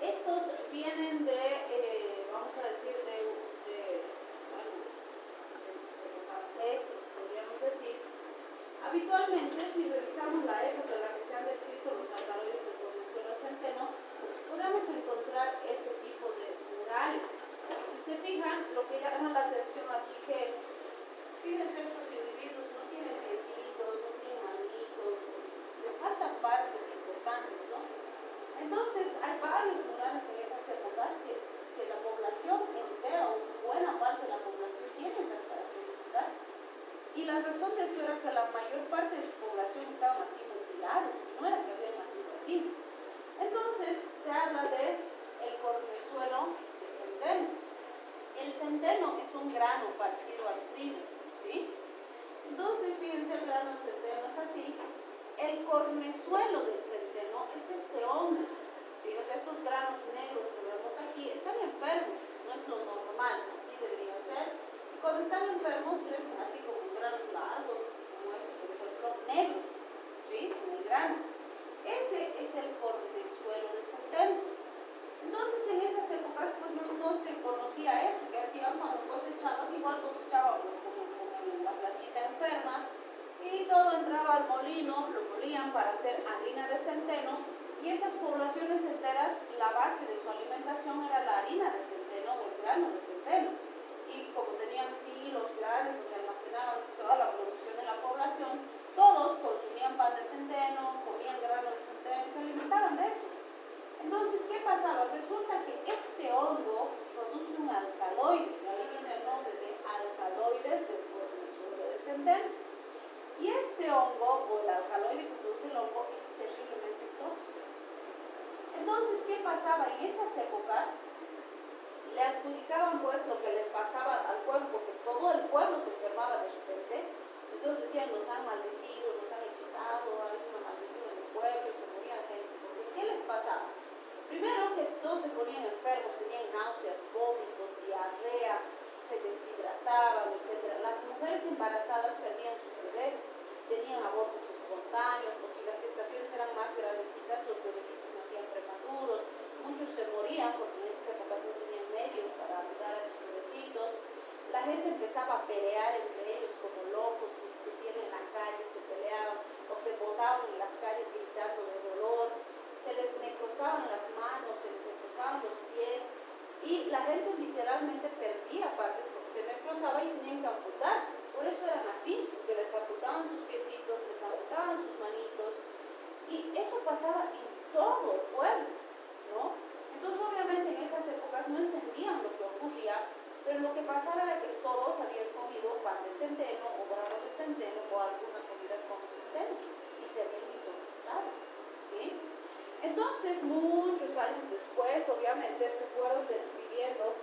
Estos vienen de, vamos a decir, de los ancestros, podríamos decir. Habitualmente, si revisamos la época en la que se han descrito los alcaloides del cortisol centeno, podemos encontrar este tipo de murales. Si se fijan, lo que llama la atención aquí, que es, fíjense, estos individuos no tienen piecitos, no tienen manitos, les faltan partes importantes, ¿no? Entonces, hay varios murales en esas épocas que la población entera, o buena parte de la población, tiene esas características. Y la razón de esto era que la mayor parte de su población estaban así mutilados, no era que habían nacido así. Entonces, se habla de el cornezuelo de centeno. El centeno es un grano parecido al trigo, ¿sí? Entonces, fíjense, el grano de centeno es así. El cornezuelo del centeno es este hongo, ¿sí? O sea, estos granos negros que vemos aquí están enfermos, no es lo normal, así deberían ser. Y cuando están enfermos crecen así como granos largos, como este, por ejemplo, negros, ¿sí? En el grano. Ese es el cornezuelo de centeno. Entonces, en esas épocas, pues no se conocía eso, que así centeno, y esas poblaciones enteras, la base de su alimentación era la harina de centeno o el grano de centeno. Y como tenían silos grandes donde almacenaban toda la producción de la población, todos consumían pan de centeno, comían grano de centeno y se alimentaban de eso. Entonces, ¿qué pasaba? Resulta que este hongo produce un alcaloide, de ahí viene el nombre de alcaloides del cortisol de centeno. Y este hongo, o el alcaloide que produce el hongo, es terriblemente tóxico. Entonces, ¿qué pasaba? En esas épocas le adjudicaban pues lo que le pasaba al pueblo, porque todo el pueblo se enfermaba de repente. Entonces decían, nos han maldecido, nos han hechizado, hay una maldición en el pueblo y se moría gente. Porque, ¿qué les pasaba? Primero que todos se ponían enfermos, tenían náuseas, vómitos, diarrea, se deshidrataban, etc. Las mujeres embarazadas perdían sus bebés, tenían abortos espontáneos, o si las gestaciones eran más grandecitas, los bebecitos nacían prematuros, muchos se morían porque en esas épocas no tenían medios para ayudar a sus bebecitos. La gente empezaba a pelear entre ellos como locos, discutían en la calle, se peleaban o se botaban en las calles gritando de dolor, se les necrosaban las manos, se les necrosaban los pies, y la gente literalmente perdía partes porque se necrosaba y tenían que amputar. Por eso eran así, porque les amputaban sus piecitos, les amputaban sus manitos, y eso pasaba en todo el pueblo, ¿no? Entonces obviamente en esas épocas no entendían lo que ocurría, pero lo que pasaba era que todos habían comido pan de centeno o grano de centeno o alguna comida con centeno y se habían intoxicado, ¿sí? Entonces muchos años después obviamente se fueron describiendo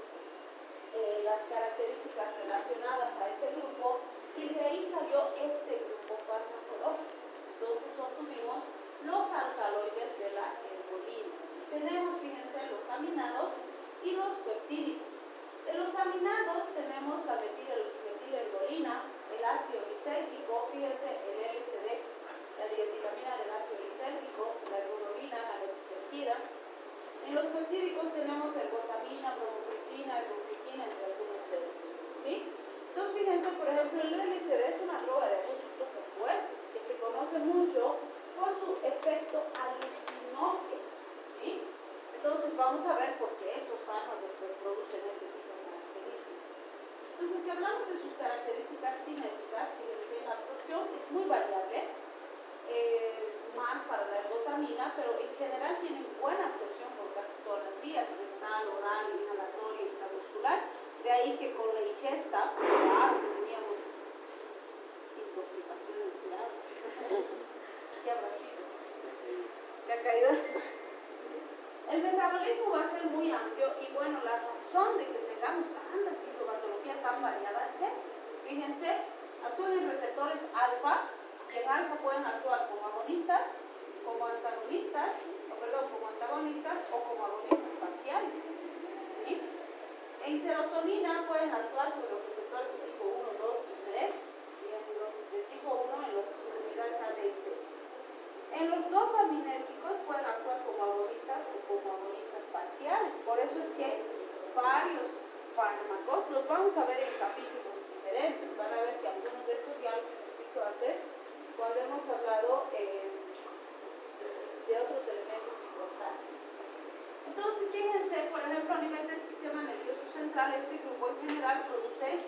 las características relacionadas a ese grupo, y de ahí salió este grupo farmacológico. Entonces obtuvimos los alcaloides de la ergolina. Y tenemos, fíjense, los aminados y los peptídicos. De los aminados tenemos la metilergolina, el ácido lisérgico, fíjense, el LSD, la dietilamina del ácido lisérgico, la ergolina, la metisergida. En los peptídicos tenemos ergotamina, bromocriptina, ergocriptina, entre algunos de ellos, ¿sí? Entonces, fíjense, por ejemplo, el LSD es una droga de abuso súper fuerte, que se conoce mucho por su efecto alucinógeno, ¿sí? Entonces, vamos a ver por qué estos fármacos pues, producen ese tipo de características. Entonces, si hablamos de sus características cinéticas, fíjense, la absorción es muy variable, más para la ergotamina, pero en general tienen buena absorción por casi todas las vías, rectal, oral, inhalatoria, intramuscular. De ahí que con la ingesta, claro, teníamos intoxicaciones graves. ¿Qué habrá sido? ¿Se ha caído? El metabolismo va a ser muy amplio y bueno, la razón de que tengamos tanta sintomatología tan variada es esta. Fíjense, actúan en receptores alfa, y en alfa pueden actuar como agonistas, como antagonistas, o como agonistas parciales, ¿sí? En serotonina pueden actuar sobre los receptores de tipo 1, 2 y 3, y en los de tipo 1 en los subunidades A, D y C. En los dopaminérgicos pueden actuar como agonistas o como agonistas parciales. Por eso es que varios fármacos los vamos a ver en capítulos diferentes. Van a ver que algunos de estos ya los hemos visto antes cuando hemos hablado de otros elementos importantes. Entonces, fíjense, por ejemplo, a nivel del sistema nervioso central, este grupo en general produce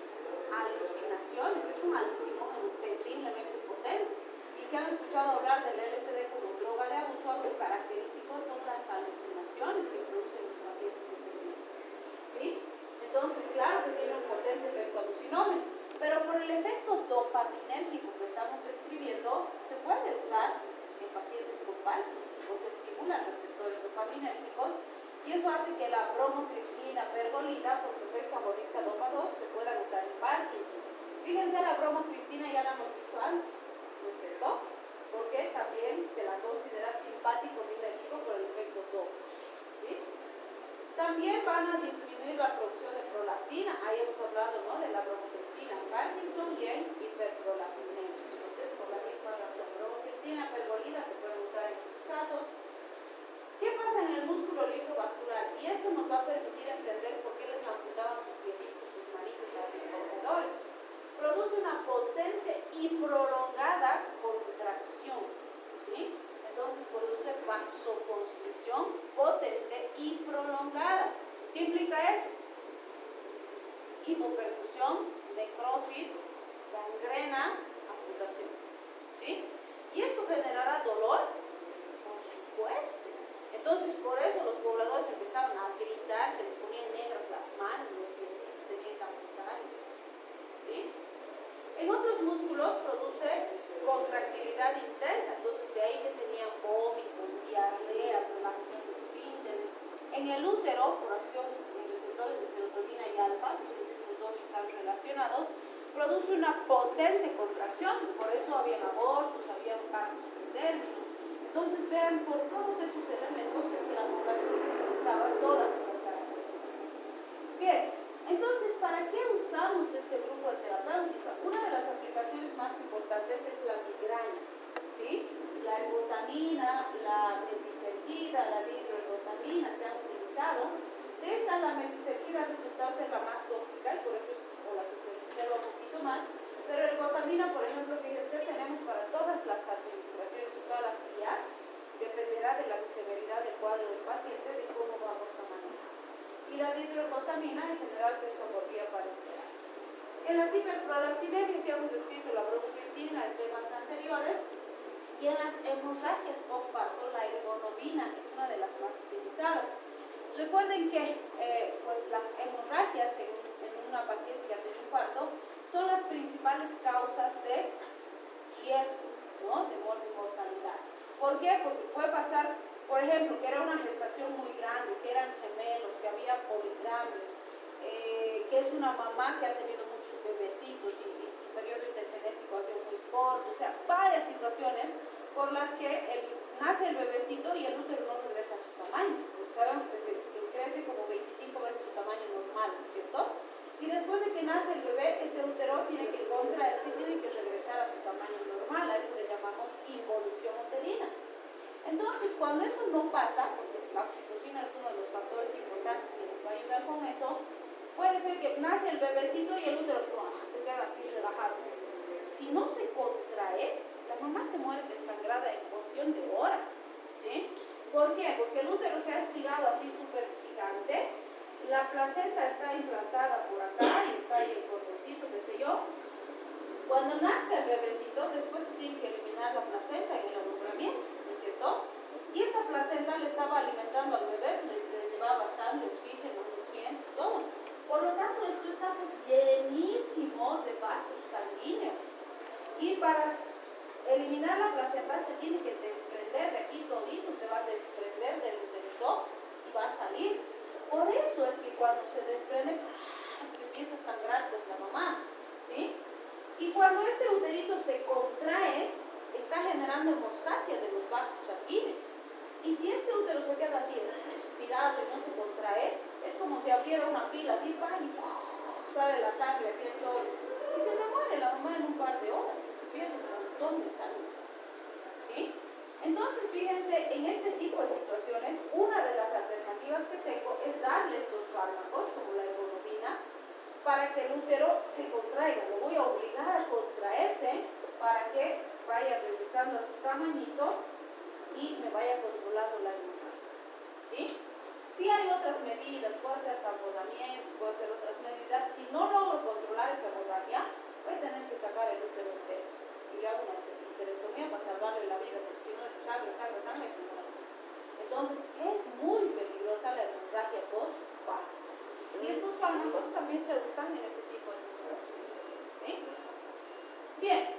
alucinaciones. Es un alucinógeno terriblemente potente. Y si han escuchado hablar del LSD como droga de abuso, algo característico son las alucinaciones que producen los pacientes dependientes, ¿sí? Entonces, claro que tiene un potente efecto alucinógeno, pero por el efecto dopaminérgico que estamos describiendo, se puede usar en pacientes con Parkinson, porque estimula receptores dopaminérgicos, y eso hace que la bromocriptina, pergolida, por su efecto agonista dopa 2, se puedan usar en Parkinson. Fíjense, la bromocriptina ya la hemos visto antes, ¿no es cierto? Porque también se la considera simpático-minérgico por el efecto dopa, ¿sí? También van a disminuir la producción de prolactina. Ahí hemos hablado, ¿no?, de la bromocriptina en Parkinson y en hiperprolactinemia. Entonces, por la misma razón, bromocriptina, pergolida se pueden usar en esos casos. ¿Qué pasa en el músculo liso vascular? Y esto nos va a permitir entender por qué les amputaban sus piecitos, sus manitos a sus corredores. Produce una potente y prolongada contracción, ¿sí? Entonces produce vasoconstricción potente y prolongada. ¿Qué implica eso? Hipoperfusión, necrosis, gangrena, amputación. ¿Sí? ¿Y esto generará dolor? Por supuesto. Entonces, por eso los pobladores empezaron a gritar, se les ponían negras las manos, los piecitos tenían que amputar. ¿Sí? En otros músculos produce contractilidad intensa, entonces de ahí que tenían vómitos, diarrea, relajación de esfínteres. En el útero, por acción de receptores de serotonina y alfa, fíjense, estos dos están relacionados, produce una potente contracción, por eso habían abortos, habían partos pretérminos. Entonces vean, por todos esos elementos es que la población presentaba todas esas características. Bien, entonces, ¿para qué usamos este grupo de terapéutica? Una de las aplicaciones más importantes es la migraña, ¿sí? La ergotamina, la metisergida, la dihidroergotamina se han utilizado. De esta, la metisergida ha resultado ser la más tóxica y por eso es por la que se reserva un poquito más. Pero ergotamina, por ejemplo, fíjense, tenemos para todas las administraciones y todas las vías, dependerá de la severidad del cuadro del paciente, de cómo vamos a manejar. Y la dihidroergotamina en general se usa por vía parenteral. En las hiperprolactinemias ya hemos descrito la bromocriptina en temas anteriores, y en las hemorragias postparto la ergonomina es una de las más utilizadas. Recuerden que pues las hemorragias en una paciente que ha tenido un parto son las principales causas de riesgo, ¿no? De mortalidad. ¿Por qué? Porque puede pasar, por ejemplo, que era una gestación muy grande, que eran gemelos, que había poligramios, que es una mamá que ha tenido muchos bebecitos y su periodo intergenésico ha sido muy corto, o sea, varias situaciones por las que nace el bebecito y el útero no regresa a su tamaño. Sabemos que crece como 25 veces su tamaño normal, ¿no es cierto? Y después de que nace el bebé, ese útero tiene que contraerse y tiene que regresar a su tamaño normal, a eso le llamamos involución uterina. Entonces, cuando eso no pasa, porque la oxitocina es uno de los factores importantes que nos va a ayudar con eso, puede ser que nace el bebecito y el útero se queda así relajado. Si no se contrae, la mamá se muere desangrada en cuestión de horas, ¿sí? ¿Por qué? Porque el útero se ha estirado así súper gigante, la placenta está implantada por acá y está ahí el cordoncito, qué sé yo. Cuando nazca el bebecito, después se tiene que eliminar la placenta en el alumbramiento, ¿no es cierto? Y esta placenta le estaba alimentando al bebé, le llevaba sangre, oxígeno, nutrientes, todo. Por lo tanto, esto está pues llenísimo de vasos sanguíneos. Y para eliminar la placenta se tiene que desprender de aquí todito, se va a desprender del uterito y va a salir. Por eso es que cuando se desprende, se empieza a sangrar pues la mamá, ¿sí? Y cuando este uterito se contrae, está generando hemostasia de los vasos sanguíneos. Y si este útero se queda así estirado y no se contrae, es como si abriera una pila así, y sale la sangre así a chorro. Y se me muere la mamá en un par de horas, porque pierde un montón de sangre, ¿sí? Entonces, fíjense, en este tipo de situaciones, una de las alternativas que tengo es darle estos fármacos, como la ergonomina, para que el útero se contraiga. Lo voy a obligar a contraerse para que vaya regresando a su tamañito y me vaya controlando la hemorragia, ¿sí? Sí hay otras medidas, puede ser tamponamientos, puede ser otras medidas. Si no logro controlar esa hemorragia, voy a tener que sacar el útero entero. Y le hago una histerectomía para salvarle la vida, porque si no es sangre y se muere. Entonces es muy peligrosa la hemorragia postparto. Y estos fármacos también se usan en ese tipo de situaciones, ¿sí? Bien,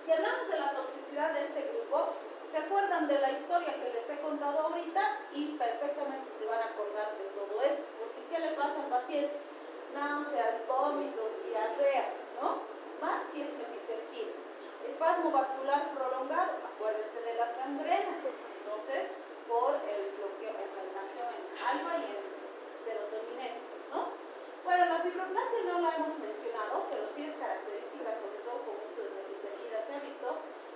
si hablamos de la toxicidad de este grupo, ¿se acuerdan de la historia que les he contado ahorita? Y perfectamente se van a acordar de todo esto, porque ¿qué le pasa al paciente? Náuseas, vómitos, diarrea, ¿no? Más si es metisergida. Espasmo vascular prolongado, acuérdense de las gangrenas, entonces por el bloqueo, la acción en alfa y en serotoninéticos, ¿no? Bueno, la fibroplasia no la hemos mencionado, pero sí es característica, sobre todo con uso de metisergida se ha visto.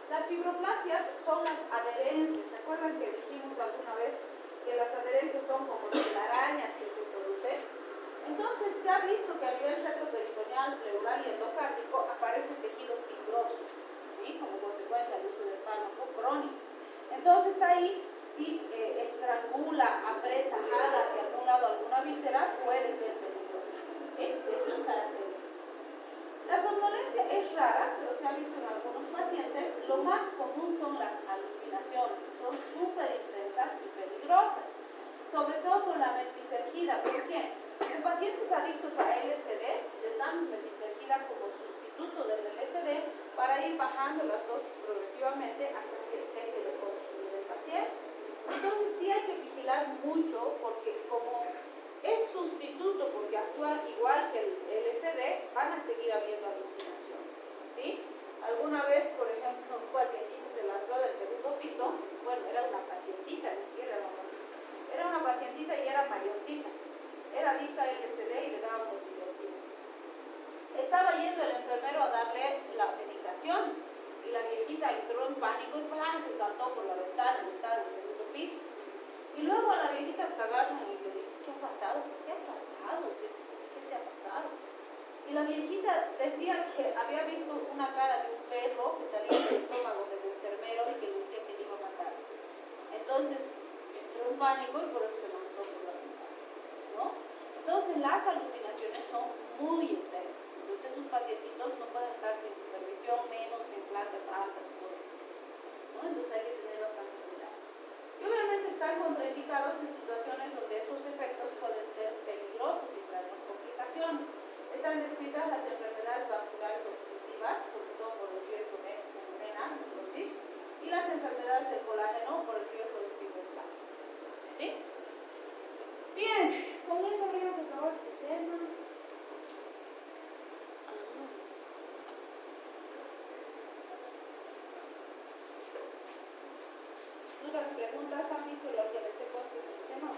Las fibroplasias son las adherencias. ¿Se acuerdan que dijimos alguna vez que las adherencias son como telarañas que se producen? Entonces se ha visto que a nivel retroperitoneal, pleural y endocárdico aparece tejido fibroso, ¿sí? Como consecuencia del uso del fármaco crónico. Entonces, ahí, si estrangula, aprieta, jala hacia algún lado alguna víscera, puede ser peligroso. ¿Sí? Eso es característico. La somnolencia es rara, pero se ha visto en algunos pacientes. Lo más común son las alucinaciones, que son súper intensas y peligrosas, sobre todo con la metisergida. ¿Por qué? En pacientes adictos a LSD, les damos metisergida como sustituto del LSD para ir bajando las dosis progresivamente hasta que deje de consumir el paciente. Entonces sí hay que vigilar mucho, porque como es sustituto, porque actúa igual que el LSD, van a seguir habiendo alucinaciones, ¿sí? Alguna vez, por ejemplo, un pacientito se lanzó del segundo piso. Bueno, era una pacientita, ni siquiera era una pacientita. Era una pacientita y era mayorcita. Era adicta a LSD y le daban metisergida. Estaba yendo el enfermero a darle la medicación y la viejita entró en pánico y ¡plá! Se saltó por la ventana, estaba en el segundo piso. Y luego a la viejita la agarran y le dice: ¿qué ha pasado? ¿Por qué has saltado? ¿Qué te ha pasado? Y la viejita decía que había visto una cara de un perro que salía del estómago del enfermero y que le decía que le iba a matar. Entonces entró en pánico y por eso se lanzó por la ventana, ¿no? Entonces las alucinaciones son muy intensas. Entonces esos pacientitos no pueden estar sin supervisión, menos en plantas altas y cosas así, ¿no? Entonces hay que tener bastante cuidado. Y obviamente están contraindicados en situaciones donde esos efectos pueden ser peligrosos y traernos complicaciones. Están descritas las enfermedades vasculares obstructivas, sobre todo por el riesgo de neumona, necrosis, y las enfermedades del colágeno por el riesgo de fibroblastos. ¿Sí? Bien, con eso habríamos acabado este tema. ¿Dudas, preguntas? ¿Han visto lo que les he puesto el sistema?